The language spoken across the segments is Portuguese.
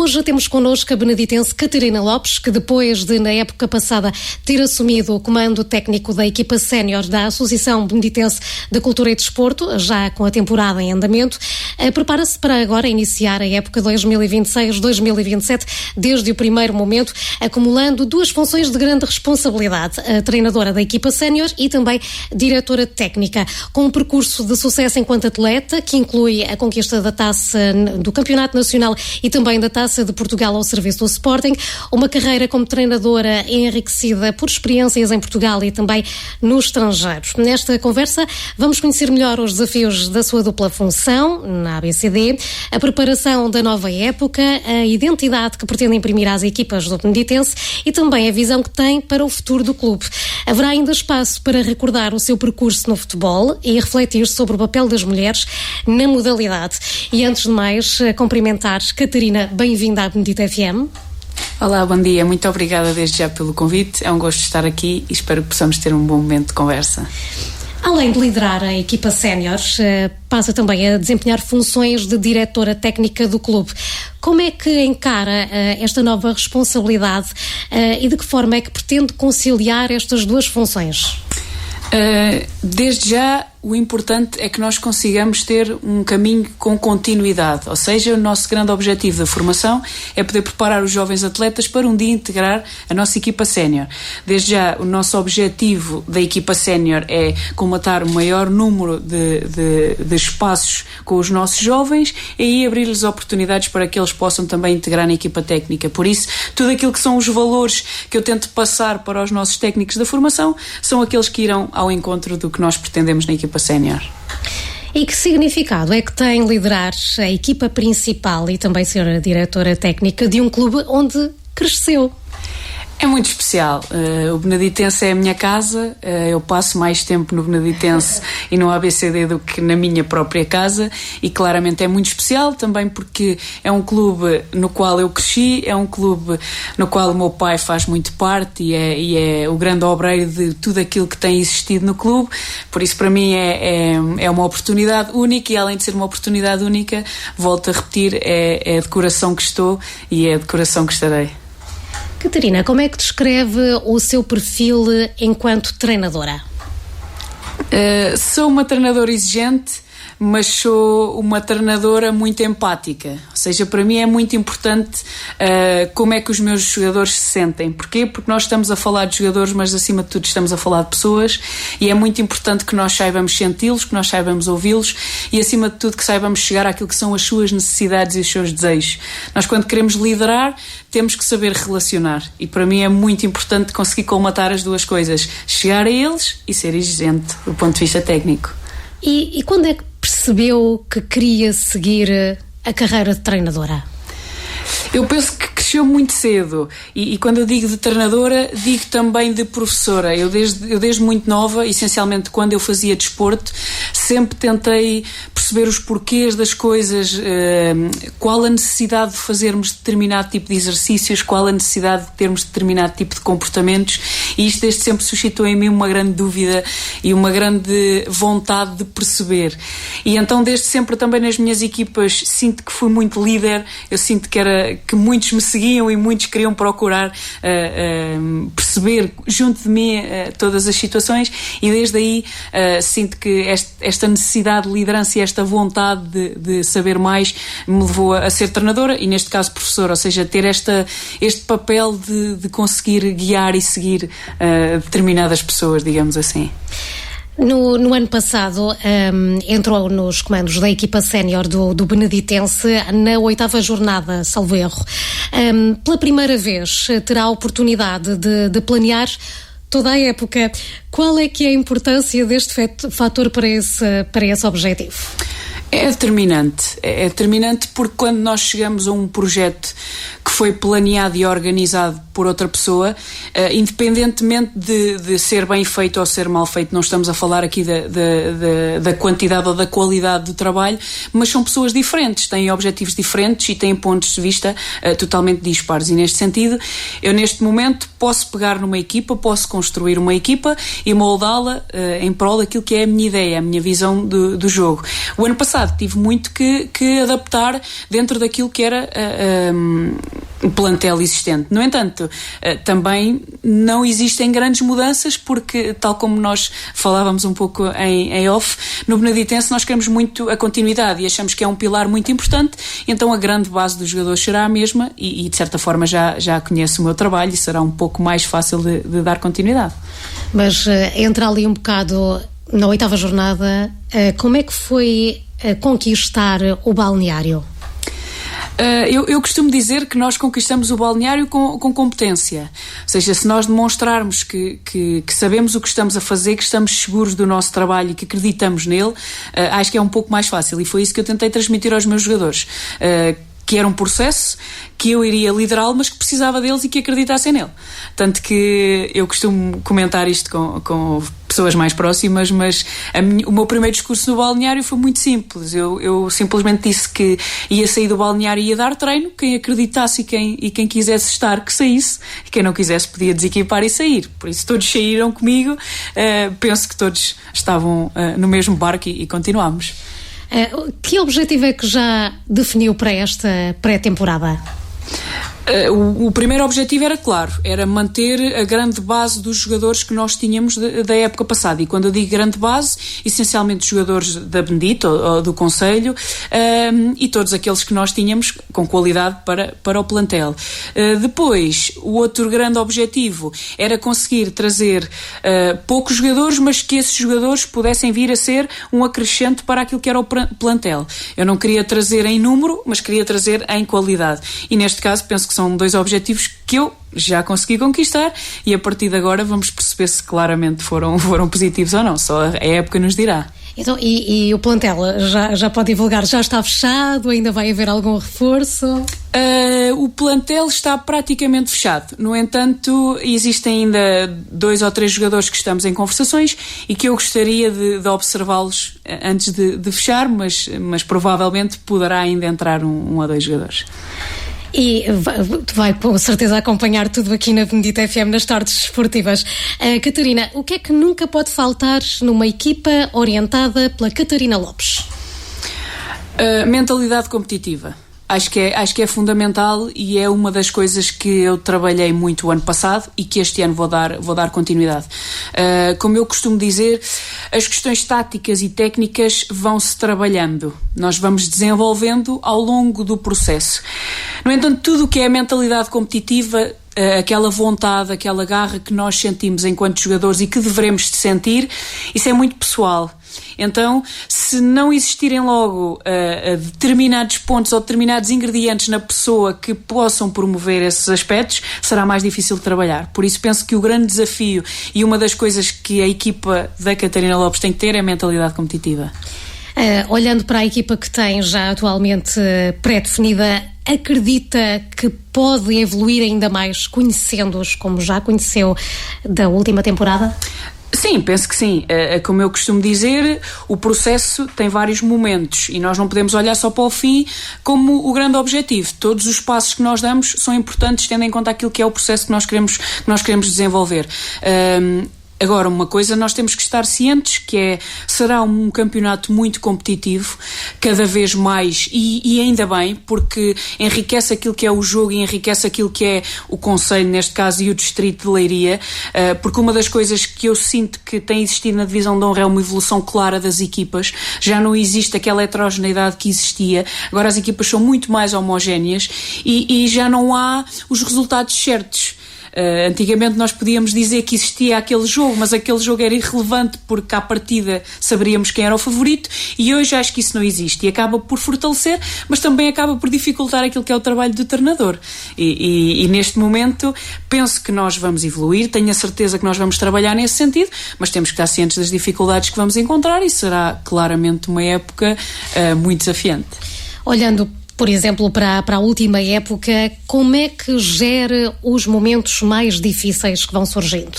Hoje temos connosco a beneditense Catarina Lopes, que depois de, na época passada, ter assumido o comando técnico da equipa sénior da Associação Beneditense de Cultura e Desporto, já com a temporada em andamento, prepara-se para agora iniciar a época 2026-2027, desde o primeiro momento, acumulando duas funções de grande responsabilidade, a treinadora da equipa sénior e também diretora técnica, com um percurso de sucesso enquanto atleta, que inclui a conquista da taça do Campeonato Nacional e também da Taça de Portugal ao serviço do Sporting, uma carreira como treinadora enriquecida por experiências em Portugal e também no estrangeiro. Nesta conversa vamos conhecer melhor os desafios da sua dupla função na ABCD, a preparação da nova época, a identidade que pretende imprimir às equipas do Beneditense e também a visão que tem para o futuro do clube. Haverá ainda espaço para recordar o seu percurso no futebol e refletir sobre o papel das mulheres na modalidade. E antes de mais, cumprimentar Catarina, bem-vinda à Benedita FM. Olá, bom dia, muito obrigada desde já pelo convite, é um gosto estar aqui e espero que possamos ter um bom momento de conversa. Além de liderar a equipa sénior, passa também a desempenhar funções de diretora técnica do clube. Como é que encara esta nova responsabilidade e de que forma é que pretende conciliar estas duas funções? Desde já, o importante é que nós consigamos ter um caminho com continuidade, ou seja, o nosso grande objetivo da formação é poder preparar os jovens atletas para um dia integrar a nossa equipa sénior. Desde já, o nosso objetivo da equipa sénior é colmatar o maior número de espaços com os nossos jovens e aí abrir-lhes oportunidades para que eles possam também integrar na equipa técnica. Por isso, tudo aquilo que são os valores que eu tento passar para os nossos técnicos da formação são aqueles que irão ao encontro do que nós pretendemos na equipa sénior. E que significado é que tem liderar a equipa principal e também ser a diretora técnica de um clube onde cresceu? É muito especial. O Beneditense é a minha casa, eu passo mais tempo no Beneditense e no ABCD do que na minha própria casa e claramente é muito especial também porque é um clube no qual eu cresci, é um clube no qual o meu pai faz muito parte e é o grande obreiro de tudo aquilo que tem existido no clube, por isso para mim é uma oportunidade única e além de ser uma oportunidade única, volto a repetir, é de coração que estou e é de coração que estarei. Catarina, como é que descreve o seu perfil enquanto treinadora? Sou uma treinadora exigente, mas sou uma treinadora muito empática, ou seja, para mim é muito importante como é que os meus jogadores se sentem. Porquê? Porque nós estamos a falar de jogadores, mas acima de tudo estamos a falar de pessoas e é muito importante que nós saibamos senti-los, que nós saibamos ouvi-los e acima de tudo que saibamos chegar àquilo que são as suas necessidades e os seus desejos. Nós quando queremos liderar temos que saber relacionar e para mim é muito importante conseguir colmatar as duas coisas, chegar a eles e ser exigente do ponto de vista técnico. E quando é que percebeu que queria seguir a carreira de treinadora? Eu penso que cresceu muito cedo e quando eu digo de treinadora, digo também de professora. Eu desde muito nova, essencialmente quando eu fazia desporto, sempre tentei perceber os porquês das coisas, qual a necessidade de fazermos determinado tipo de exercícios, qual a necessidade de termos determinado tipo de comportamentos e isto desde sempre suscitou em mim uma grande dúvida e uma grande vontade de perceber. E então desde sempre também nas minhas equipas sinto que fui muito líder, eu sinto que muitos me seguiam e muitos queriam procurar perceber junto de mim todas as situações e desde aí sinto que esta necessidade de liderança e esta vontade de saber mais me levou a ser treinadora e neste caso professora, ou seja, ter este papel de conseguir guiar e seguir determinadas pessoas, digamos assim. No ano passado entrou nos comandos da equipa sénior do Beneditense na 8ª jornada, salvo erro. Pela primeira vez terá a oportunidade de planear toda a época. Qual é que é a importância deste fator para esse objetivo? É determinante porque quando nós chegamos a um projeto que foi planeado e organizado por outra pessoa, independentemente de ser bem feito ou ser mal feito, não estamos a falar aqui da quantidade ou da qualidade do trabalho, mas são pessoas diferentes, têm objetivos diferentes e têm pontos de vista totalmente dispares e neste sentido, eu neste momento posso pegar numa equipa, posso construir uma equipa e moldá-la em prol daquilo que é a minha ideia, a minha visão do jogo. O ano passado passado. Tive muito que adaptar dentro daquilo que era o plantel existente. No entanto, também não existem grandes mudanças, porque, tal como nós falávamos um pouco em off, no Beneditense nós queremos muito a continuidade e achamos que é um pilar muito importante, então a grande base dos jogadores será a mesma e de certa forma já conheço o meu trabalho e será um pouco mais fácil de dar continuidade. Mas entra ali um bocado na 8ª jornada, como é que foi conquistar o balneário? Eu costumo dizer que nós conquistamos o balneário com competência. Ou seja, se nós demonstrarmos que sabemos o que estamos a fazer, que estamos seguros do nosso trabalho e que acreditamos nele, acho que é um pouco mais fácil. E foi isso que eu tentei transmitir aos meus jogadores. Que era um processo que eu iria liderá-lo, mas que precisava deles e que acreditassem nele. Tanto que eu costumo comentar isto com pessoas mais próximas, mas o meu primeiro discurso no balneário foi muito simples. Eu simplesmente disse que ia sair do balneário e ia dar treino. Quem acreditasse e quem quisesse estar, que saísse. E quem não quisesse podia desequipar e sair. Por isso todos saíram comigo. Penso que todos estavam no mesmo barco e continuámos. Que objetivo é que já definiu para esta pré-temporada? O primeiro objetivo era claro, era manter a grande base dos jogadores que nós tínhamos da época passada, e quando eu digo grande base, essencialmente jogadores da Bendito ou do Conselho, e todos aqueles que nós tínhamos com qualidade para o plantel. Depois, o outro grande objetivo era conseguir trazer poucos jogadores, mas que esses jogadores pudessem vir a ser um acrescente para aquilo que era o plantel. Eu não queria trazer em número, mas queria trazer em qualidade, e neste caso penso que são 2 objetivos que eu já consegui conquistar, e a partir de agora vamos perceber se claramente foram positivos ou não. Só a época nos dirá. Então, e o plantel já pode divulgar? Já está fechado? Ainda vai haver algum reforço? O plantel está praticamente fechado. No entanto, existem ainda 2 ou 3 jogadores que estamos em conversações e que eu gostaria de observá-los antes de fechar, mas provavelmente poderá ainda entrar 1 ou 2 jogadores. E vai com certeza acompanhar tudo aqui na Benedita FM nas tardes esportivas. Catarina, o que é que nunca pode faltar numa equipa orientada pela Catarina Lopes? Mentalidade competitiva. Acho que é fundamental e é uma das coisas que eu trabalhei muito o ano passado e que este ano vou dar continuidade. Como eu costumo dizer, as questões táticas e técnicas vão-se trabalhando. Nós vamos desenvolvendo ao longo do processo. No entanto, tudo o que é a mentalidade competitiva, aquela vontade, aquela garra que nós sentimos enquanto jogadores e que devemos de sentir, isso é muito pessoal. Então, se não existirem logo determinados pontos ou determinados ingredientes na pessoa que possam promover esses aspectos, será mais difícil de trabalhar. Por isso penso que o grande desafio e uma das coisas que a equipa da Catarina Lopes tem que ter é a mentalidade competitiva. Olhando para a equipa que tem já atualmente pré-definida, acredita que pode evoluir ainda mais conhecendo-os como já conheceu da última temporada? Sim, penso que sim. Como eu costumo dizer, o processo tem vários momentos e nós não podemos olhar só para o fim como o grande objetivo. Todos os passos que nós damos são importantes, tendo em conta aquilo que é o processo que nós queremos desenvolver. Agora, uma coisa nós temos que estar cientes, que será um campeonato muito competitivo, cada vez mais, e ainda bem, porque enriquece aquilo que é o jogo e enriquece aquilo que é o Conselho, neste caso, e o Distrito de Leiria, porque uma das coisas que eu sinto que tem existido na Divisão de Honra é uma evolução clara das equipas. Já não existe aquela heterogeneidade que existia, agora as equipas são muito mais homogéneas e já não há os resultados certos. Antigamente nós podíamos dizer que existia aquele jogo, mas aquele jogo era irrelevante porque à partida saberíamos quem era o favorito, e hoje acho que isso não existe e acaba por fortalecer, mas também acaba por dificultar aquilo que é o trabalho do treinador. E neste momento penso que nós vamos evoluir, tenho a certeza que nós vamos trabalhar nesse sentido, mas temos que estar cientes das dificuldades que vamos encontrar e será claramente uma época muito desafiante. Olhando, por exemplo, para a última época, como é que gera os momentos mais difíceis que vão surgindo?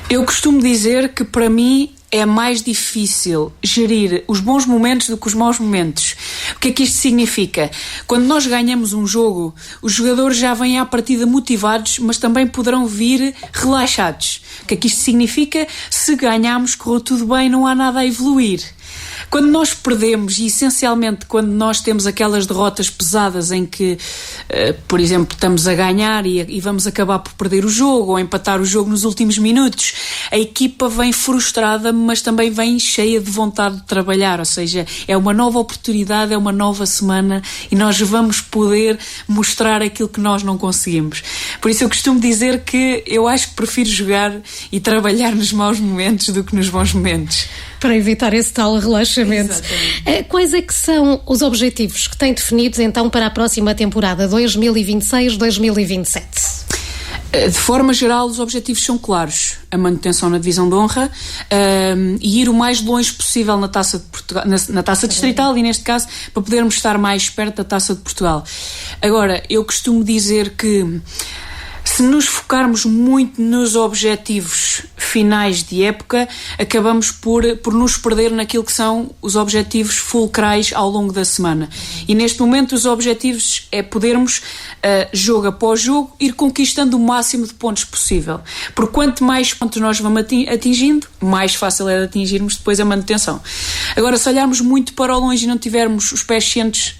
Eu costumo dizer que para mim é mais difícil gerir os bons momentos do que os maus momentos. O que é que isto significa? Quando nós ganhamos um jogo, os jogadores já vêm à partida motivados, mas também poderão vir relaxados. O que é que isto significa? Se ganharmos, correu tudo bem, não há nada a evoluir. quando nós perdemos, e essencialmente quando nós temos aquelas derrotas pesadas em que, por exemplo, estamos a ganhar e vamos acabar por perder o jogo ou empatar o jogo nos últimos minutos, a equipa vem frustrada, mas também vem cheia de vontade de trabalhar, ou seja, é uma nova oportunidade, é uma nova semana e nós vamos poder mostrar aquilo que nós não conseguimos. Por isso eu costumo dizer que eu acho que prefiro jogar e trabalhar nos maus momentos do que nos bons momentos. Para evitar esse tal relaxamento. Exatamente. Quais é que são os objetivos que têm definidos então para a próxima temporada 2026-2027? De forma geral, os objetivos são claros. A manutenção na divisão de honra e ir o mais longe possível na Taça de Portugal, na Taça Distrital e, neste caso, para podermos estar mais perto da Taça de Portugal. Agora, eu costumo dizer que se nos focarmos muito nos objetivos finais de época, acabamos por nos perder naquilo que são os objetivos fulcrais ao longo da semana. E neste momento os objetivos é podermos, jogo após jogo, ir conquistando o máximo de pontos possível. Porque quanto mais pontos nós vamos atingindo, mais fácil é de atingirmos depois a manutenção. Agora, se olharmos muito para o longe e não tivermos os pés assentes,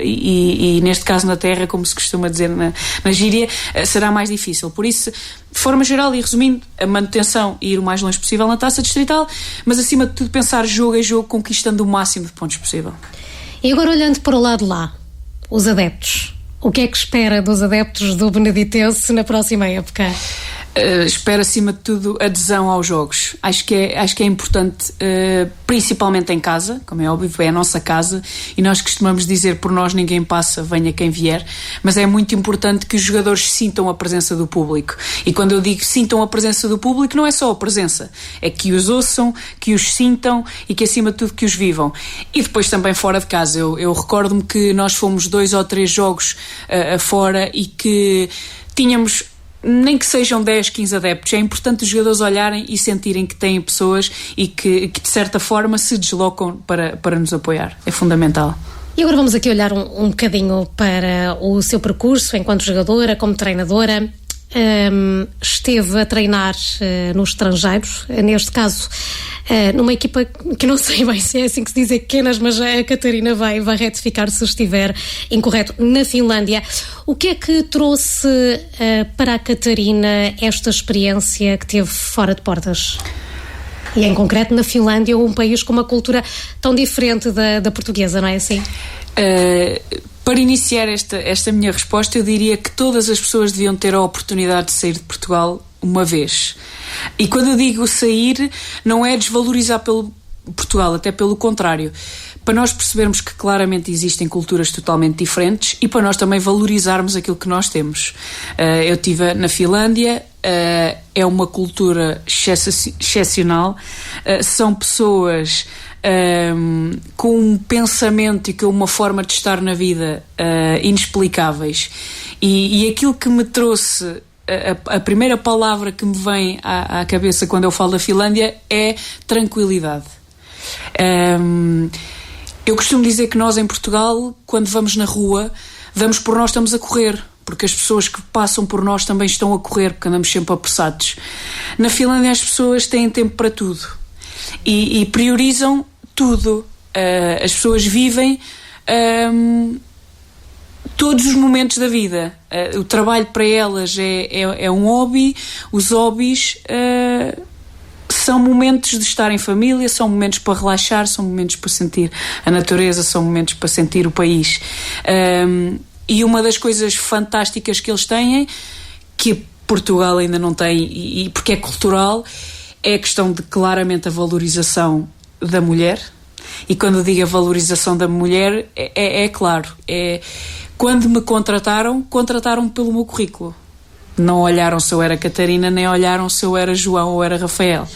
e neste caso na terra, como se costuma dizer na gíria, será mais difícil. Por isso, de forma geral e resumindo, a manutenção e ir o mais longe possível na Taça Distrital, mas acima de tudo pensar jogo a jogo, conquistando o máximo de pontos possível. E agora, olhando para o lado de lá, os adeptos, o que é que espera dos adeptos do Beneditense na próxima época? Espero acima de tudo adesão aos jogos. Acho que é importante, principalmente em casa, como é óbvio, é a nossa casa e nós costumamos dizer por nós ninguém passa, venha quem vier, mas é muito importante que os jogadores sintam a presença do público. E quando eu digo sintam a presença do público, não é só a presença, é que os ouçam, que os sintam e que acima de tudo que os vivam. E depois também fora de casa, eu recordo-me que nós fomos 2 ou 3 jogos fora e que tínhamos, nem que sejam 10, 15 adeptos, é importante os jogadores olharem e sentirem que têm pessoas e que de certa forma se deslocam para nos apoiar. É fundamental. E agora vamos aqui olhar um bocadinho para o seu percurso enquanto jogadora, como treinadora. Esteve a treinar no estrangeiro, neste caso numa equipa que não sei bem se é assim que se diz pequenas, mas a Catarina vai retificar se estiver incorreto, na Finlândia. O que é que trouxe para a Catarina esta experiência que teve fora de portas? E em concreto na Finlândia, um país com uma cultura tão diferente da portuguesa, não é assim? Para iniciar esta minha resposta, eu diria que todas as pessoas deviam ter a oportunidade de sair de Portugal uma vez. E quando eu digo sair, não é desvalorizar pelo Portugal, até pelo contrário. Para nós percebermos que claramente existem culturas totalmente diferentes e para nós também valorizarmos aquilo que nós temos. Eu estive na Finlândia, é uma cultura excepcional, são pessoas com um pensamento e com uma forma de estar na vida inexplicáveis. E aquilo que me trouxe, a primeira palavra que me vem à cabeça quando eu falo da Finlândia é tranquilidade. Eu costumo dizer que nós em Portugal, quando vamos na rua, damos por nós, estamos a correr, porque as pessoas que passam por nós também estão a correr, porque andamos sempre apressados. Na Finlândia as pessoas têm tempo para tudo e priorizam tudo. As pessoas vivem todos os momentos da vida. O trabalho para elas é um hobby, os hobbies são momentos de estar em família, são momentos para relaxar, são momentos para sentir a natureza, são momentos para sentir o país. E uma das coisas fantásticas que eles têm, que Portugal ainda não tem, e porque é cultural, é a questão de claramente a valorização da mulher. E quando eu digo a valorização da mulher, é claro, quando me contrataram pelo meu currículo. Não olharam se eu era Catarina, nem olharam se eu era João ou era Rafael.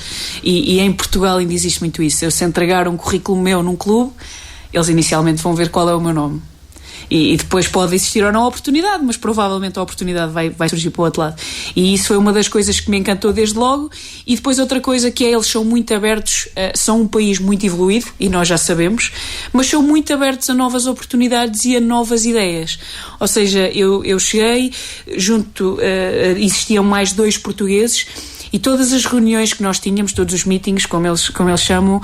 E em Portugal ainda existe muito isso. Eu, se entregar um currículo meu num clube, eles inicialmente vão ver qual é o meu nome. E depois pode existir ou não a oportunidade, mas provavelmente a oportunidade vai surgir para o outro lado. E isso foi uma das coisas que me encantou desde logo. E depois outra coisa que eles são muito abertos, são um país muito evoluído, e nós já sabemos, mas são muito abertos a novas oportunidades e a novas ideias. Ou seja, eu cheguei, existiam mais 2 portugueses, E todas as reuniões que nós tínhamos, todos os meetings, como eles chamam,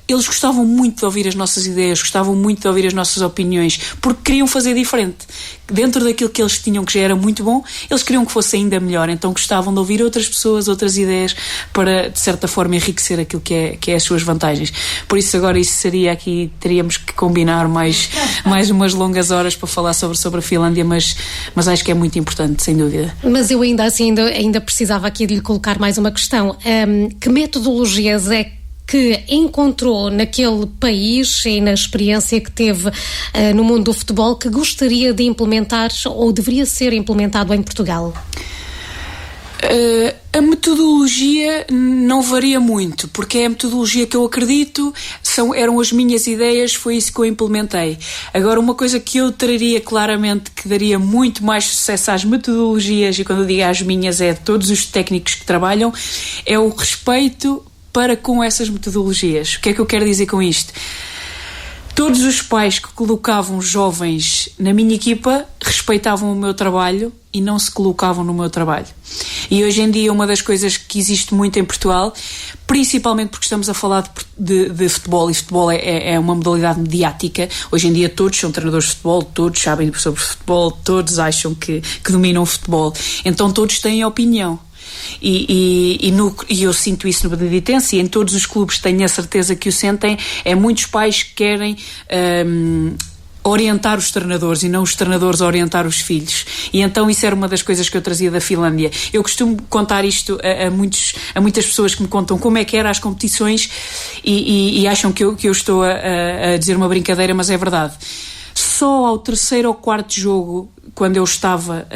eles gostavam muito de ouvir as nossas ideias, gostavam muito de ouvir as nossas opiniões, porque queriam fazer diferente. Dentro daquilo que eles tinham, que já era muito bom, eles queriam que fosse ainda melhor, então gostavam de ouvir outras pessoas, outras ideias, para, de certa forma, enriquecer aquilo que é as suas vantagens. Por isso agora isso seria aqui, teríamos que combinar mais umas longas horas para falar sobre a Finlândia, mas acho que é muito importante, sem dúvida. Mas eu ainda precisava aqui de lhe colocar mais uma questão. Que metodologias é que encontrou naquele país e na experiência que teve no mundo do futebol que gostaria de implementar ou deveria ser implementado em Portugal? A metodologia não varia muito, porque é a metodologia que eu acredito, eram as minhas ideias, foi isso que eu implementei. Agora, uma coisa que eu traria claramente, que daria muito mais sucesso às metodologias, e quando eu digo às minhas é de todos os técnicos que trabalham, é o respeito para com essas metodologias. O que é que eu quero dizer com isto? Todos os pais que colocavam jovens na minha equipa respeitavam o meu trabalho e não se colocavam no meu trabalho. E hoje em dia uma das coisas que existe muito em Portugal, principalmente porque estamos a falar de futebol, e futebol é uma modalidade mediática. Hoje em dia todos são treinadores de futebol, todos sabem sobre futebol, todos acham que dominam o futebol. Então todos têm opinião. E eu sinto isso no Beneditense, e em todos os clubes tenho a certeza que o sentem. Muitos pais que querem orientar os treinadores e não os treinadores a orientar os filhos, e então isso era uma das coisas que eu trazia da Finlândia. Eu costumo contar isto a muitas pessoas que me contam como é que eram as competições e acham que eu estou a dizer uma brincadeira, mas é verdade. Só ao terceiro ou quarto jogo, quando eu estava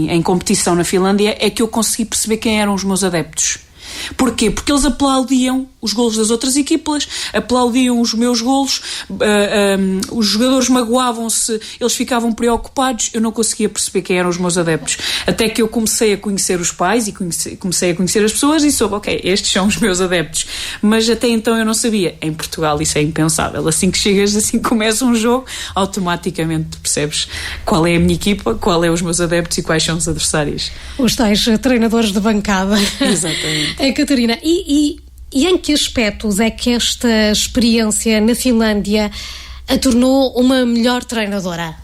em competição na Finlândia, é que eu consegui perceber quem eram os meus adeptos. Porquê? Porque eles aplaudiam os golos das outras equipas, aplaudiam os meus golos, os jogadores magoavam-se, eles ficavam preocupados, eu não conseguia perceber quem eram os meus adeptos. Até que eu comecei a conhecer os pais e comecei a conhecer as pessoas e soube, ok, estes são os meus adeptos. Mas até então eu não sabia. Em Portugal isso é impensável. Assim que chegas, assim que começa um jogo, automaticamente percebes qual é a minha equipa, qual é os meus adeptos e quais são os adversários. Os tais treinadores de bancada. Exatamente. Catarina, e em que aspectos é que esta experiência na Finlândia a tornou uma melhor treinadora?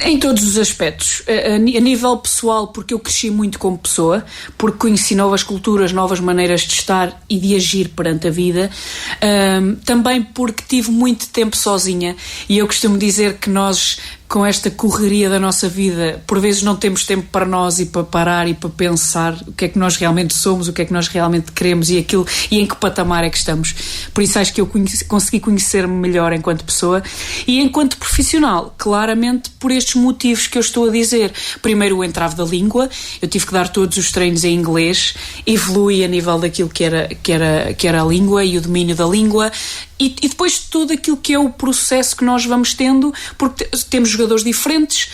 Em todos os aspectos. A nível pessoal, porque eu cresci muito como pessoa, porque conheci novas culturas, novas maneiras de estar e de agir perante a vida. Também porque tive muito tempo sozinha, e eu costumo dizer que nós, com esta correria da nossa vida, por vezes não temos tempo para nós e para parar e para pensar o que é que nós realmente somos, o que é que nós realmente queremos e em que patamar é que estamos. Por isso acho que eu consegui conhecer-me melhor enquanto pessoa e enquanto profissional, claramente por estes motivos que eu estou a dizer. Primeiro, o entrave da língua, eu tive que dar todos os treinos em inglês, evolui a nível daquilo que era a língua e o domínio da língua. E depois tudo aquilo que é o processo que nós vamos tendo, porque temos jogadores diferentes,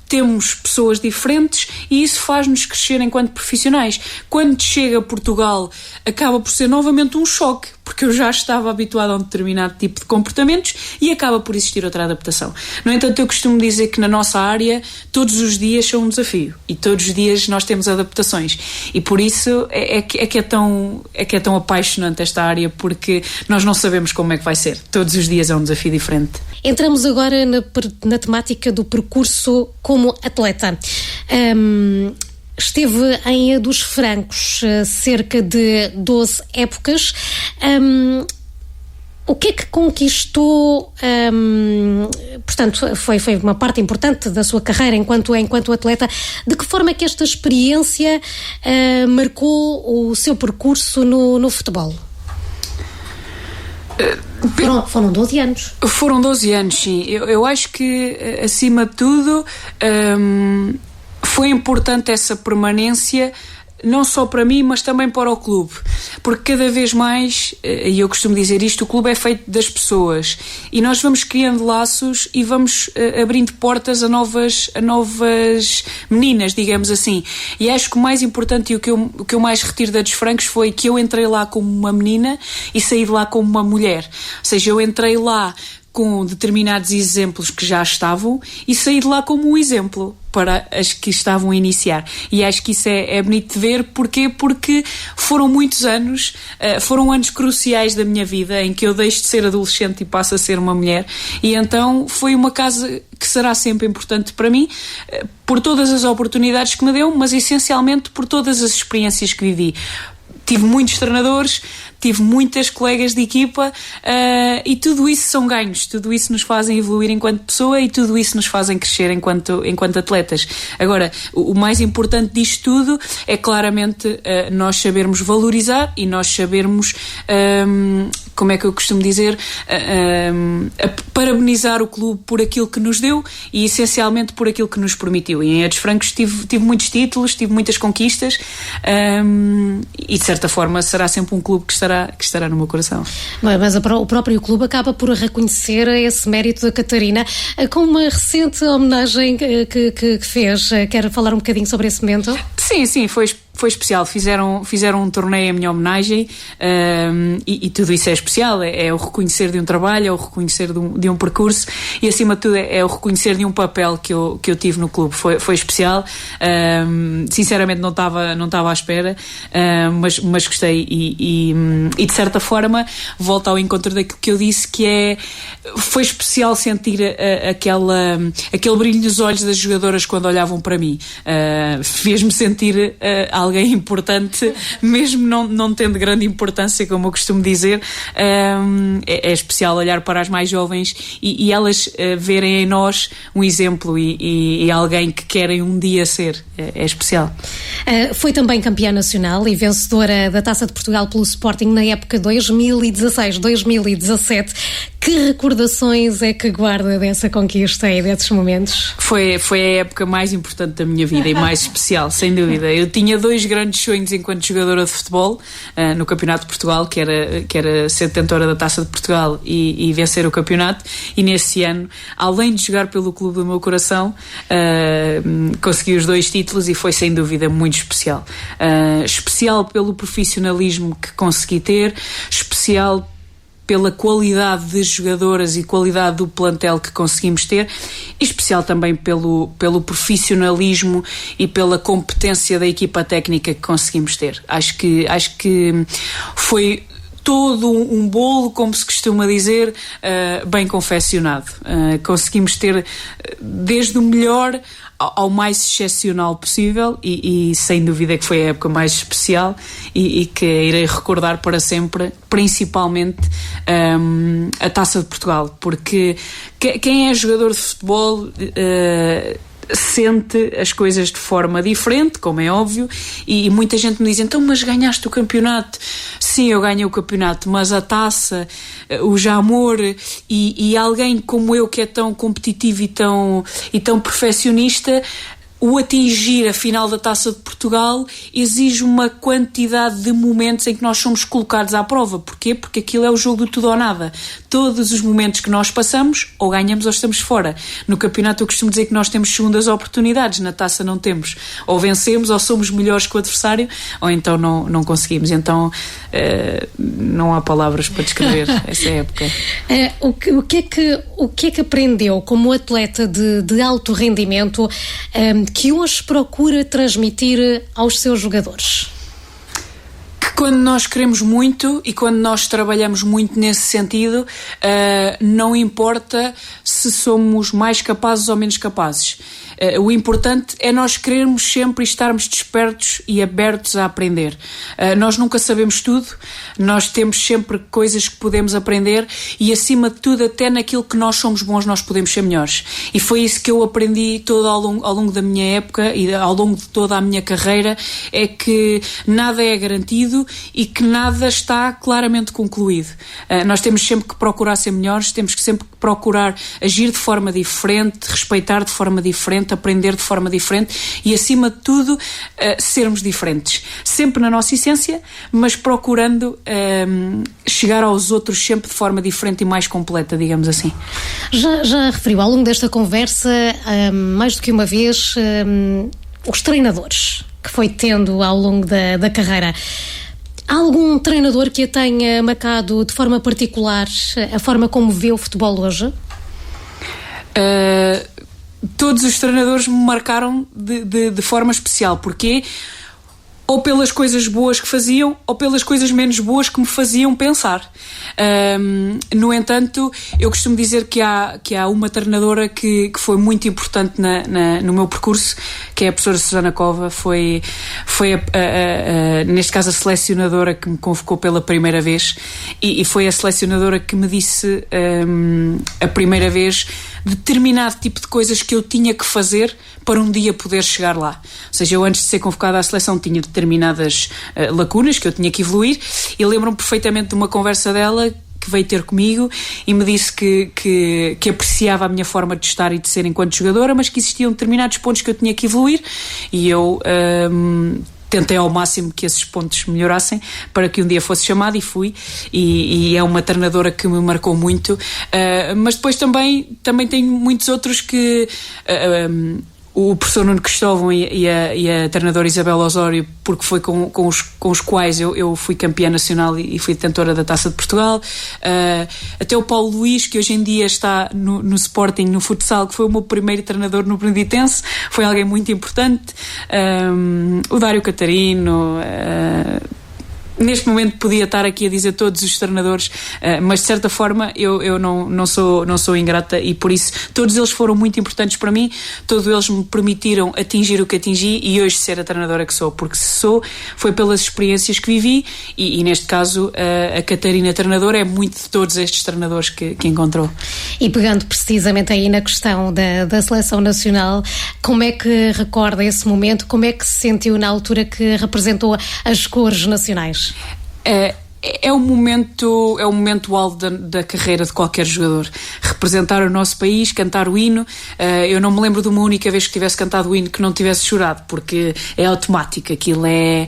temos pessoas diferentes e isso faz-nos crescer enquanto profissionais. Quando chega a Portugal, acaba por ser novamente um choque, porque eu já estava habituado a um determinado tipo de comportamentos e acaba por existir outra adaptação. No entanto, eu costumo dizer que na nossa área todos os dias são um desafio e todos os dias nós temos adaptações, e por isso é que é tão apaixonante esta área, porque nós não sabemos como é que vai ser. Todos os dias é um desafio diferente. Entramos agora na temática do percurso como atleta. Esteve em A dos Francos cerca de 12 épocas. O que é que conquistou? Portanto, foi uma parte importante da sua carreira enquanto atleta. De que forma é que esta experiência marcou o seu percurso no futebol? Foram 12 anos. Foram 12 anos, sim. Eu acho que, acima de tudo, foi importante essa permanência, não só para mim, mas também para o clube, porque cada vez mais, e eu costumo dizer isto, o clube é feito das pessoas e nós vamos criando laços e vamos abrindo portas a novas meninas, digamos assim. E acho que o mais importante e o que eu mais retiro da dos Francos foi que eu entrei lá como uma menina e saí de lá como uma mulher. Ou seja, eu entrei lá com determinados exemplos que já estavam e saí de lá como um exemplo para as que estavam a iniciar. E acho que isso é bonito de ver. Porquê? Porque foram muitos anos, foram anos cruciais da minha vida, em que eu deixo de ser adolescente e passo a ser uma mulher, e então foi uma casa que será sempre importante para mim, por todas as oportunidades que me deu, mas essencialmente por todas as experiências que vivi. Tive muitos treinadores, tive muitas colegas de equipa, e tudo isso são ganhos, tudo isso nos fazem evoluir enquanto pessoa e tudo isso nos fazem crescer enquanto atletas. Agora, o mais importante disto tudo é claramente nós sabermos valorizar e nós sabermos, como é que eu costumo dizer, parabenizar o clube por aquilo que nos deu e essencialmente por aquilo que nos permitiu. E em Edes Francos tive muitos títulos, tive muitas conquistas, e de certa forma será sempre um clube que estará no meu coração. Mas o próprio clube acaba por reconhecer esse mérito da Catarina com uma recente homenagem que fez. Quer falar um bocadinho sobre esse momento? Sim, foi especial. Fizeram um torneio em minha homenagem, e tudo isso é especial. É o reconhecer de um trabalho, é o reconhecer de um percurso e, acima de tudo, é o reconhecer de um papel que eu tive no clube. Foi especial. Sinceramente não estava à espera, mas gostei e de certa forma volto ao encontro daquilo que eu disse, que foi especial sentir aquele brilho nos olhos das jogadoras quando olhavam para mim. Fez-me sentir alguém importante, mesmo não tendo grande importância, como eu costumo dizer. É especial olhar para as mais jovens e elas verem em nós um exemplo e alguém que querem um dia ser. É especial. Foi também campeã nacional e vencedora da Taça de Portugal pelo Sporting na época 2016-2017. Que recordações é que guarda dessa conquista e desses momentos? Foi a época mais importante da minha vida e mais especial, sem dúvida. Eu tinha 2 grandes sonhos enquanto jogadora de futebol, no Campeonato de Portugal, que era ser detentora da Taça de Portugal e vencer o campeonato, e nesse ano, além de jogar pelo clube do meu coração, consegui os 2 títulos e foi sem dúvida muito especial. Especial pelo profissionalismo que consegui ter, especial pela qualidade de jogadoras e qualidade do plantel que conseguimos ter, e especial também pelo profissionalismo e pela competência da equipa técnica que conseguimos ter. Acho que foi todo um bolo, como se costuma dizer, bem confeccionado. Conseguimos ter desde o melhor ao mais excepcional possível e sem dúvida que foi a época mais especial e que irei recordar para sempre, principalmente a Taça de Portugal, porque quem é jogador de futebol sente as coisas de forma diferente, como é óbvio, e muita gente me diz: então, mas ganhaste o campeonato? Sim, eu ganhei o campeonato, mas a taça, o Jamor e alguém como eu, que é tão competitivo e tão perfeccionista, o atingir a final da Taça de Portugal exige uma quantidade de momentos em que nós somos colocados à prova. Porquê? Porque aquilo é o jogo do tudo ou nada. Todos os momentos que nós passamos, ou ganhamos ou estamos fora. No campeonato eu costumo dizer que nós temos segundas oportunidades, na Taça não temos. Ou vencemos, ou somos melhores que o adversário, ou então não conseguimos. Então não há palavras para descrever essa época. O que é que aprendeu como atleta de alto rendimento que hoje procura transmitir aos seus jogadores? Que quando nós queremos muito e quando nós trabalhamos muito nesse sentido, não importa se somos mais capazes ou menos capazes. O importante é nós querermos sempre estarmos despertos e abertos a aprender. Nós nunca sabemos tudo, nós temos sempre coisas que podemos aprender e, acima de tudo, até naquilo que nós somos bons, nós podemos ser melhores. E foi isso que eu aprendi todo ao longo da minha época e ao longo de toda a minha carreira, é que nada é garantido e que nada está claramente concluído. Nós temos sempre que procurar ser melhores, temos que sempre procurar agir de forma diferente, respeitar de forma diferente, aprender de forma diferente e, acima de tudo, sermos diferentes. Sempre na nossa essência, mas procurando chegar aos outros sempre de forma diferente e mais completa, digamos assim. Já referiu ao longo desta conversa, mais do que uma vez, os treinadores que foi tendo ao longo da carreira. Há algum treinador que a tenha marcado de forma particular a forma como vê o futebol hoje? Todos os treinadores me marcaram de forma especial. Porquê? Ou pelas coisas boas que faziam, ou pelas coisas menos boas que me faziam pensar. No entanto, eu costumo dizer que há uma treinadora que foi muito importante no meu percurso, que é a professora Susana Cova. Foi neste caso a selecionadora que me convocou pela primeira vez, e foi a selecionadora que me disse a primeira vez determinado tipo de coisas que eu tinha que fazer para um dia poder chegar lá. Ou seja, eu antes de ser convocada à seleção tinha determinadas lacunas que eu tinha que evoluir, e lembro-me perfeitamente de uma conversa dela que veio ter comigo e me disse que apreciava a minha forma de estar e de ser enquanto jogadora, mas que existiam determinados pontos que eu tinha que evoluir, e eu tentei ao máximo que esses pontos melhorassem para que um dia fosse chamada, e fui, e é uma treinadora que me marcou muito. Mas depois também tenho muitos outros que... o professor Nuno Cristóvão e a treinadora Isabel Osório, porque foi com os quais eu fui campeã nacional e fui detentora da Taça de Portugal. Até o Paulo Luís, que hoje em dia está no Sporting, no futsal, que foi o meu primeiro treinador no Beneditense, foi alguém muito importante. O Dário Catarino... Neste momento podia estar aqui a dizer todos os treinadores, mas de certa forma eu não sou ingrata, e por isso todos eles foram muito importantes para mim. Todos eles me permitiram atingir o que atingi e hoje ser a treinadora que sou, porque se sou, foi pelas experiências que vivi, e neste caso a Catarina treinadora é muito de todos estes treinadores que encontrou. E pegando precisamente aí na questão da seleção nacional, como é que recorda esse momento? Como é que se sentiu na altura que representou as cores nacionais? É um momento alto da carreira de qualquer jogador. Representar o nosso país, cantar o hino. Eu não me lembro de uma única vez que tivesse cantado o hino que não tivesse chorado, porque é automático. Aquilo é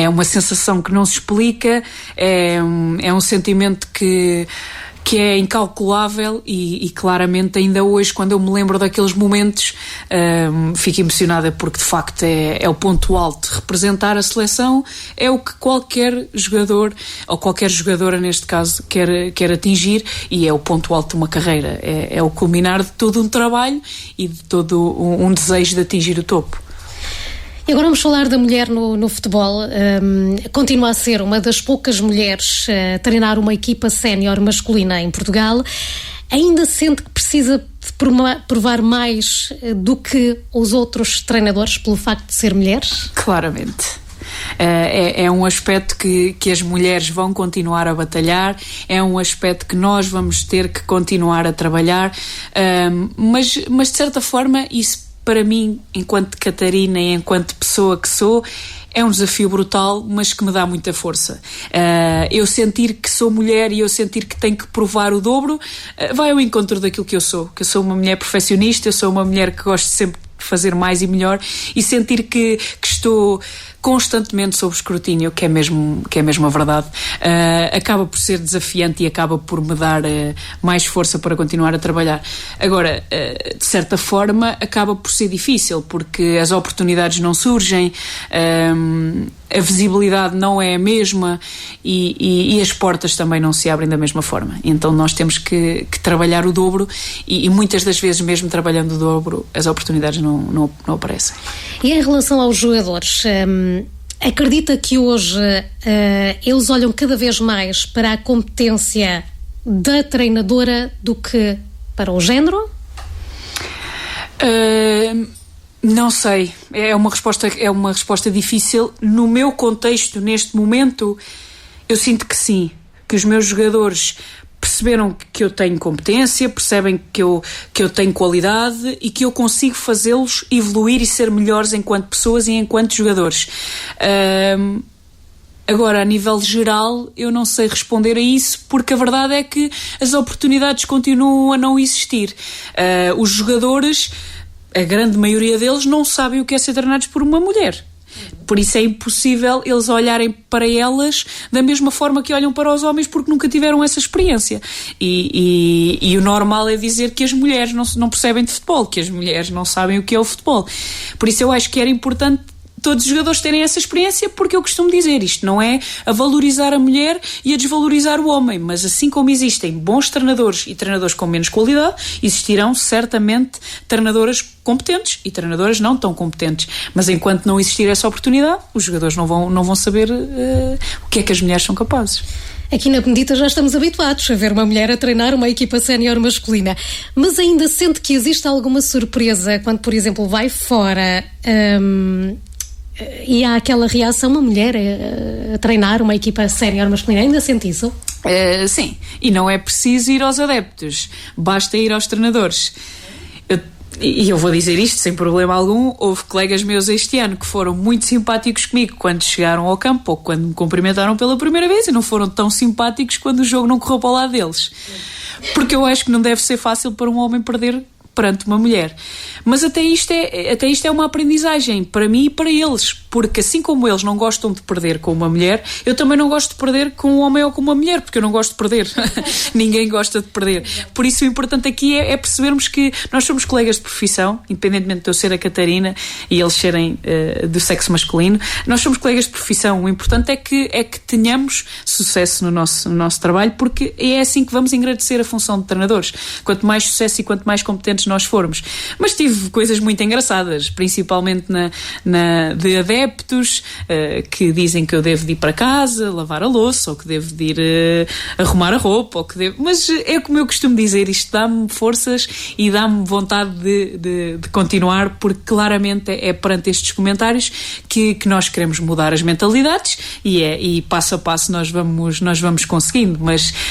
uma sensação que não se explica, é um sentimento que é incalculável, e claramente ainda hoje, quando eu me lembro daqueles momentos, fico emocionada, porque de facto é o ponto alto. Representar a seleção é o que qualquer jogador, ou qualquer jogadora neste caso, quer atingir, e é o ponto alto de uma carreira, é o culminar de todo um trabalho e de todo um desejo de atingir o topo. E agora vamos falar da mulher no futebol. Continua a ser uma das poucas mulheres a treinar uma equipa sénior masculina em Portugal. Ainda sente que precisa de provar mais do que os outros treinadores pelo facto de ser mulher? Claramente. É um aspecto que as mulheres vão continuar a batalhar, é um aspecto que nós vamos ter que continuar a trabalhar, mas de certa forma isso, para mim, enquanto Catarina e enquanto pessoa que sou, é um desafio brutal, mas que me dá muita força. Eu sentir que sou mulher e eu sentir que tenho que provar o dobro, vai ao encontro daquilo que eu sou uma mulher perfeccionista, eu sou uma mulher que gosto sempre de fazer mais e melhor, e sentir que estou constantemente sob escrutínio, que é mesmo a verdade, acaba por ser desafiante e acaba por me dar mais força para continuar a trabalhar. Agora, de certa forma, acaba por ser difícil, porque as oportunidades não surgem, a visibilidade não é a mesma, e as portas também não se abrem da mesma forma. Então nós temos que trabalhar o dobro, e muitas das vezes, mesmo trabalhando o dobro, as oportunidades não aparecem. E em relação aos jogadores, acredita que hoje eles olham cada vez mais para a competência da treinadora do que para o género? Não sei, é uma resposta difícil. No meu contexto, neste momento, eu sinto que sim, que os meus jogadores perceberam que eu tenho competência, percebem que eu tenho qualidade e que eu consigo fazê-los evoluir e ser melhores enquanto pessoas e enquanto jogadores. Agora, a nível geral, eu não sei responder a isso, porque a verdade é que as oportunidades continuam a não existir. Os jogadores, a grande maioria deles, não sabem o que é ser treinados por uma mulher. Por isso é impossível eles olharem para elas da mesma forma que olham para os homens, porque nunca tiveram essa experiência. E o normal é dizer que as mulheres não percebem de futebol, que as mulheres não sabem o que é o futebol. Por isso eu acho que era importante todos os jogadores terem essa experiência, porque eu costumo dizer, isto não é a valorizar a mulher e a desvalorizar o homem, mas assim como existem bons treinadores e treinadores com menos qualidade, existirão certamente treinadoras competentes e treinadoras não tão competentes, mas enquanto não existir essa oportunidade, os jogadores não vão saber o que é que as mulheres são capazes. Aqui na Benedita já estamos habituados a ver uma mulher a treinar uma equipa sénior masculina, mas ainda sente que existe alguma surpresa quando, por exemplo, vai fora e há aquela reação, uma mulher a treinar uma equipa sénior masculina, ainda sente isso? Sim, e não é preciso ir aos adeptos, basta ir aos treinadores. E eu vou dizer isto sem problema algum, houve colegas meus este ano que foram muito simpáticos comigo quando chegaram ao campo ou quando me cumprimentaram pela primeira vez e não foram tão simpáticos quando o jogo não correu para o lado deles. Porque eu acho que não deve ser fácil para um homem perder perante uma mulher. Mas até isto é uma aprendizagem para mim e para eles, porque assim como eles não gostam de perder com uma mulher, eu também não gosto de perder com um homem ou com uma mulher, porque eu não gosto de perder. Ninguém gosta de perder. Por isso o importante aqui é percebermos que nós somos colegas de profissão, independentemente de eu ser a Catarina e eles serem do sexo masculino, nós somos colegas de profissão. O importante é que tenhamos sucesso no nosso trabalho, porque é assim que vamos agradecer a função de treinadores. Quanto mais sucesso e quanto mais competentes nós formos. Mas tive coisas muito engraçadas, principalmente de adeptos que dizem que eu devo de ir para casa, lavar a louça, ou que devo de ir arrumar a roupa, ou que devo... Mas é como eu costumo dizer, isto dá-me forças e dá-me vontade de continuar, porque claramente é perante estes comentários que nós queremos mudar as mentalidades e passo a passo nós vamos conseguindo.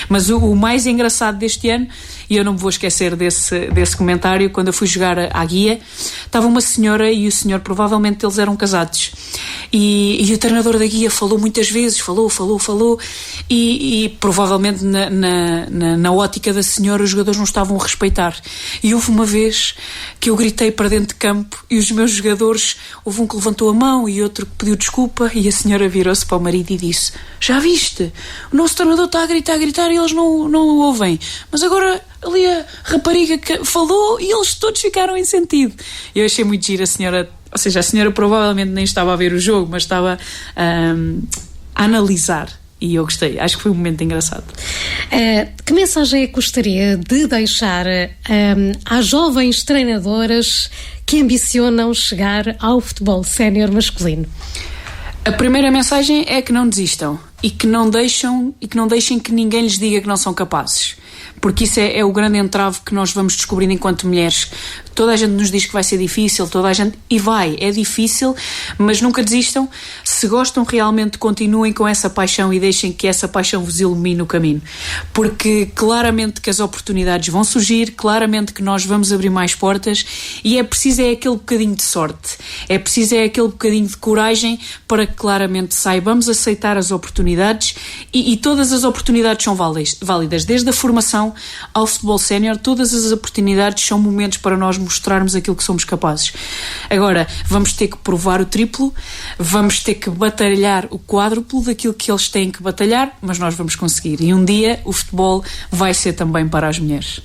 Mas o mais engraçado deste ano, e eu não me vou esquecer desse comentário, quando eu fui jogar à Guia, estava uma senhora e o senhor, provavelmente eles eram casados, e o treinador da Guia falou muitas vezes, falou e provavelmente na ótica da senhora os jogadores não estavam a respeitar, e houve uma vez que eu gritei para dentro de campo e os meus jogadores, houve um que levantou a mão e outro que pediu desculpa, e a senhora virou-se para o marido e disse: já viste? O nosso treinador está a gritar e eles não ouvem, mas agora ali a rapariga que falou e eles todos ficaram em sentido. Eu achei muito giro a senhora, ou seja, a senhora provavelmente nem estava a ver o jogo, mas estava a analisar, e eu gostei, acho que foi um momento engraçado. Que mensagem é que gostaria de deixar às jovens treinadoras que ambicionam chegar ao futebol sénior masculino? A primeira mensagem é que não desistam e que não deixem que ninguém lhes diga que não são capazes, porque isso é o grande entrave que nós vamos descobrindo enquanto mulheres. Toda a gente nos diz que vai ser difícil, é difícil, mas nunca desistam. Se gostam realmente, continuem com essa paixão e deixem que essa paixão vos ilumine o caminho, porque claramente que as oportunidades vão surgir, claramente que nós vamos abrir mais portas, e é preciso aquele bocadinho de sorte, é preciso aquele bocadinho de coragem para que claramente saibamos aceitar as oportunidades, e todas as oportunidades são válidas, desde a formação ao futebol sénior, todas as oportunidades são momentos para nós mostrarmos aquilo que somos capazes. Agora, vamos ter que provar o triplo, vamos ter que batalhar o quádruplo daquilo que eles têm que batalhar, mas nós vamos conseguir. E um dia o futebol vai ser também para as mulheres.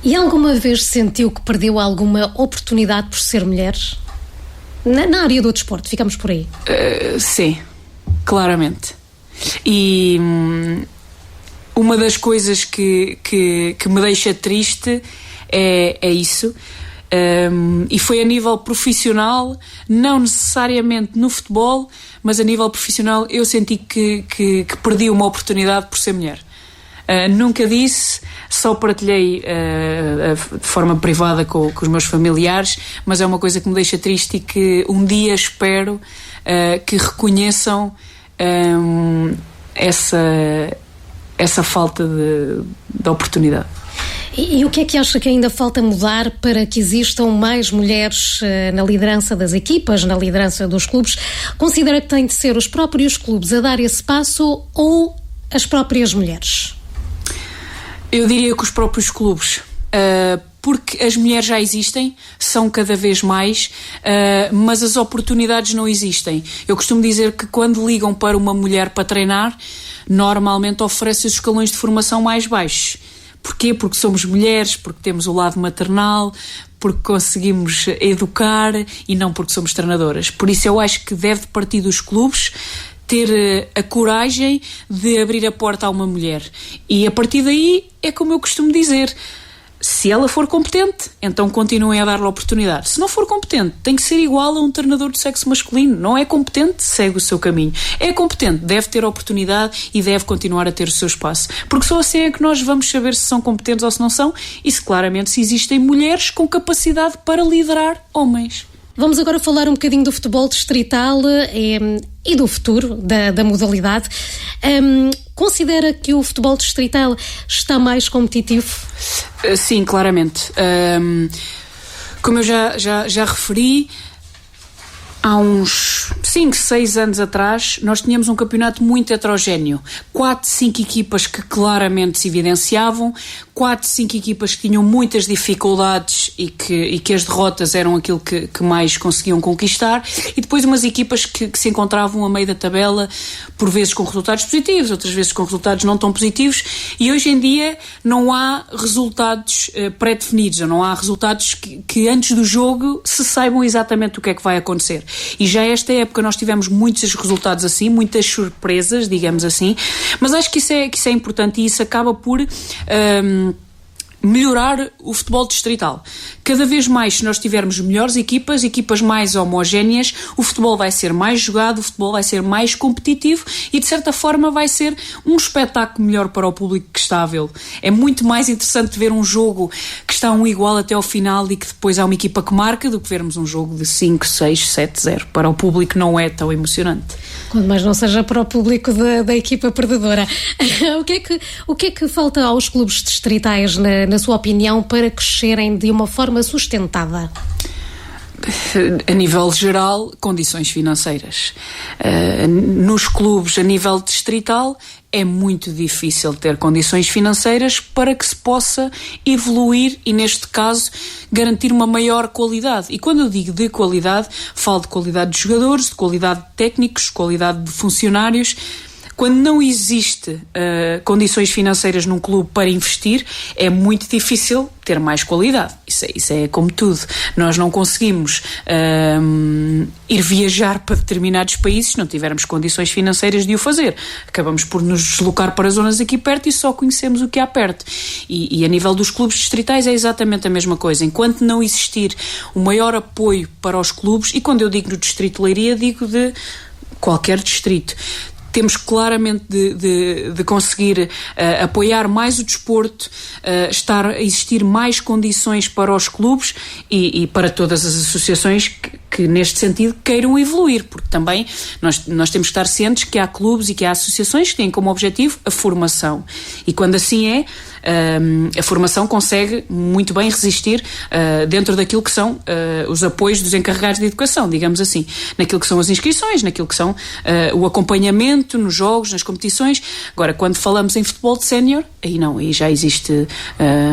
E alguma vez sentiu que perdeu alguma oportunidade por ser mulher? Na área do desporto, ficamos por aí. Sim, claramente. E uma das coisas que me deixa triste é isso, e foi a nível profissional, não necessariamente no futebol, mas a nível profissional eu senti que perdi uma oportunidade por ser mulher. Nunca disse, só partilhei de forma privada com os meus familiares, mas é uma coisa que me deixa triste e que um dia espero que reconheçam essa falta de oportunidade. E o que é que acha que ainda falta mudar para que existam mais mulheres na liderança das equipas, na liderança dos clubes? Considera que têm de ser os próprios clubes a dar esse passo ou as próprias mulheres? Eu diria que os próprios clubes, porque as mulheres já existem, são cada vez mais, mas as oportunidades não existem. Eu costumo dizer que quando ligam para uma mulher para treinar, normalmente oferecem os escalões de formação mais baixos, Porquê? Porque somos mulheres, porque temos o lado maternal, porque conseguimos educar e não porque somos treinadoras. Por isso eu acho que deve partir dos clubes ter a coragem de abrir a porta a uma mulher. E a partir daí é como eu costumo dizer, se ela for competente, então continuem a dar-lhe a oportunidade. Se não for competente, tem que ser igual a um treinador de sexo masculino. Não é competente, segue o seu caminho. É competente, deve ter a oportunidade e deve continuar a ter o seu espaço. Porque só assim é que nós vamos saber se são competentes ou se não são e se claramente se existem mulheres com capacidade para liderar homens. Vamos agora falar um bocadinho do futebol distrital e do futuro da modalidade. Considera que o futebol distrital está mais competitivo? Sim, claramente. Como eu já referi, há uns 5, 6 anos atrás nós tínhamos um campeonato muito heterogéneo. 4, 5 equipas que claramente se evidenciavam, 4, 5 equipas que tinham muitas dificuldades e que as derrotas eram aquilo que mais conseguiam conquistar, e depois umas equipas que se encontravam a meio da tabela, por vezes com resultados positivos, outras vezes com resultados não tão positivos, e hoje em dia não há resultados pré-definidos, não há resultados que antes do jogo se saibam exatamente o que é que vai acontecer. E já esta época nós tivemos muitos resultados assim, muitas surpresas, digamos assim, mas acho que isso é importante e isso acaba por melhorar o futebol distrital. Cada vez mais, se nós tivermos melhores equipas mais homogéneas, o futebol vai ser mais jogado, o futebol vai ser mais competitivo e, de certa forma, vai ser um espetáculo melhor para o público que está a vê-lo. É muito mais interessante ver um jogo que está igual até ao final e que depois há uma equipa que marca do que vermos um jogo de 5, 6, 7-0. Para o público não é tão emocionante. Quando mais não seja para o público da equipa perdedora. O que é que falta aos clubes distritais, na sua opinião, para crescerem de uma forma sustentada? A nível geral, condições financeiras. Nos clubes a nível distrital é muito difícil ter condições financeiras para que se possa evoluir e, neste caso, garantir uma maior qualidade. E quando eu digo de qualidade, falo de qualidade de jogadores, de qualidade de técnicos, de qualidade de funcionários. Quando não existe condições financeiras num clube para investir, é muito difícil ter mais qualidade. Isso é como tudo. Nós não conseguimos ir viajar para determinados países se não tivermos condições financeiras de o fazer. Acabamos por nos deslocar para zonas aqui perto e só conhecemos o que há perto. E a nível dos clubes distritais é exatamente a mesma coisa. Enquanto não existir o maior apoio para os clubes, e quando eu digo no Distrito de Leiria, digo de qualquer distrito, temos claramente de conseguir apoiar mais o desporto, a existir mais condições para os clubes e para todas as associações que neste sentido queiram evoluir, porque também nós temos que estar cientes que há clubes e que há associações que têm como objetivo a formação, e quando assim é, a formação consegue muito bem resistir dentro daquilo que são os apoios dos encarregados de educação, digamos assim, naquilo que são as inscrições, naquilo que são o acompanhamento nos jogos, nas competições. Agora, quando falamos em futebol de sénior, aí já existe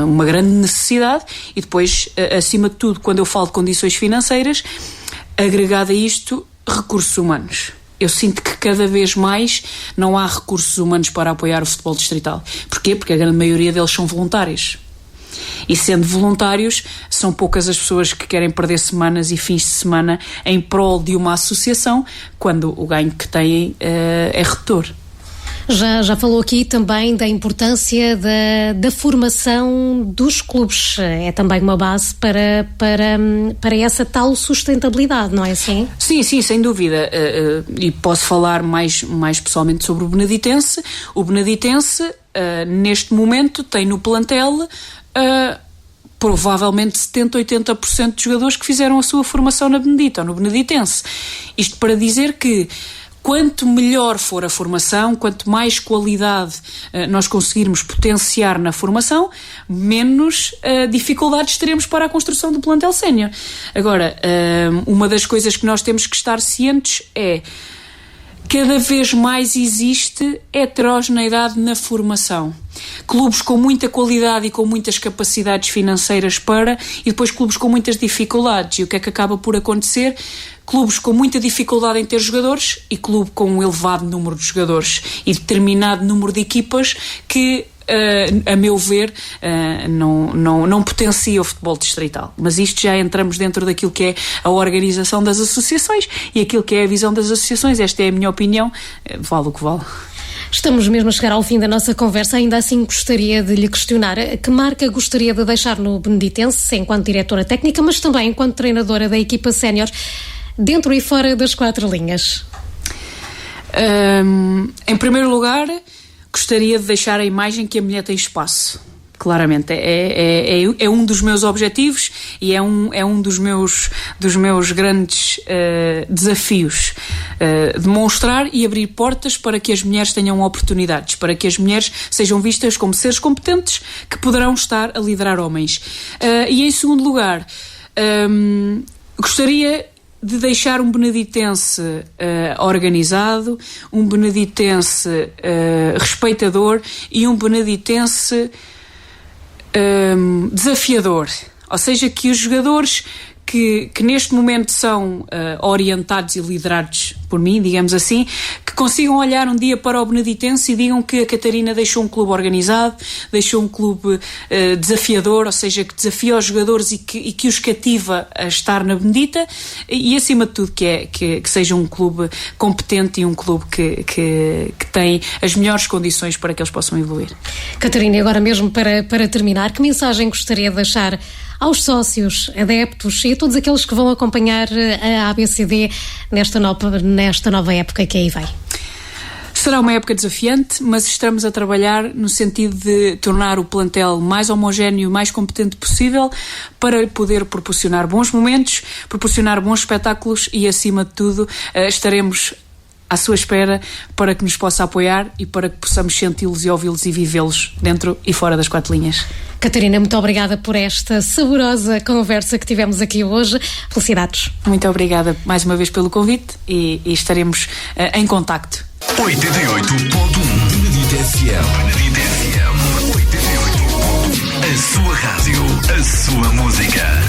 uma grande necessidade, e depois, acima de tudo, quando eu falo de condições financeiras, agregado a isto, recursos humanos. Eu sinto que cada vez mais não há recursos humanos para apoiar o futebol distrital. Porquê? Porque a grande maioria deles são voluntários. E sendo voluntários, são poucas as pessoas que querem perder semanas e fins de semana em prol de uma associação, quando o ganho que têm é redutor. Já falou aqui também da importância da formação dos clubes. É também uma base para essa tal sustentabilidade, não é assim? Sim, sem dúvida. E posso falar mais pessoalmente sobre o Beneditense. O Beneditense, neste momento, tem no plantel provavelmente 70-80% de jogadores que fizeram a sua formação na Benedita ou no Beneditense. Isto para dizer que quanto melhor for a formação, quanto mais qualidade nós conseguirmos potenciar na formação, menos dificuldades teremos para a construção do plantel sénior. Agora, uma das coisas que nós temos que estar cientes é cada vez mais existe heterogeneidade na formação. Clubes com muita qualidade e com muitas capacidades financeiras e depois clubes com muitas dificuldades. E o que é que acaba por acontecer? Clubes com muita dificuldade em ter jogadores e clube com um elevado número de jogadores e determinado número de equipas que a meu ver, não potencia o futebol distrital. Mas isto já entramos dentro daquilo que é a organização das associações e aquilo que é a visão das associações. Esta é a minha opinião, vale o que vale. Estamos mesmo a chegar ao fim da nossa conversa. Ainda assim gostaria de lhe questionar que marca gostaria de deixar no Beneditense, enquanto diretora técnica, mas também enquanto treinadora da equipa sénior, dentro e fora das 4 linhas? Em primeiro lugar, gostaria de deixar a imagem que a mulher tem espaço. Claramente, é um dos meus objetivos e é um dos meus grandes desafios. Demonstrar e abrir portas para que as mulheres tenham oportunidades, para que as mulheres sejam vistas como seres competentes que poderão estar a liderar homens. E em segundo lugar, gostaria de deixar um beneditense organizado, um beneditense respeitador e um beneditense desafiador. Ou seja, que os jogadores que neste momento são orientados e liderados por mim, digamos assim, que consigam olhar um dia para o Beneditense e digam que a Catarina deixou um clube organizado, deixou um clube desafiador, ou seja, que desafia os jogadores e que os cativa a estar na Benedita e acima de tudo que seja um clube competente e um clube que tem as melhores condições para que eles possam evoluir. Catarina, agora mesmo para terminar, que mensagem gostaria de deixar aos sócios, adeptos e a todos aqueles que vão acompanhar a ABCD nesta nova época que aí vai? Será uma época desafiante, mas estamos a trabalhar no sentido de tornar o plantel mais homogéneo e mais competente possível para poder proporcionar bons momentos, proporcionar bons espetáculos e, acima de tudo, estaremos à sua espera para que nos possa apoiar e para que possamos senti-los e ouvi-los e vivê-los dentro e fora das 4 linhas. Catarina, muito obrigada por esta saborosa conversa que tivemos aqui hoje. Felicidades. Muito obrigada mais uma vez pelo convite e estaremos em contacto. 88.1 Benedito FM. 88.1. A sua rádio, a sua música.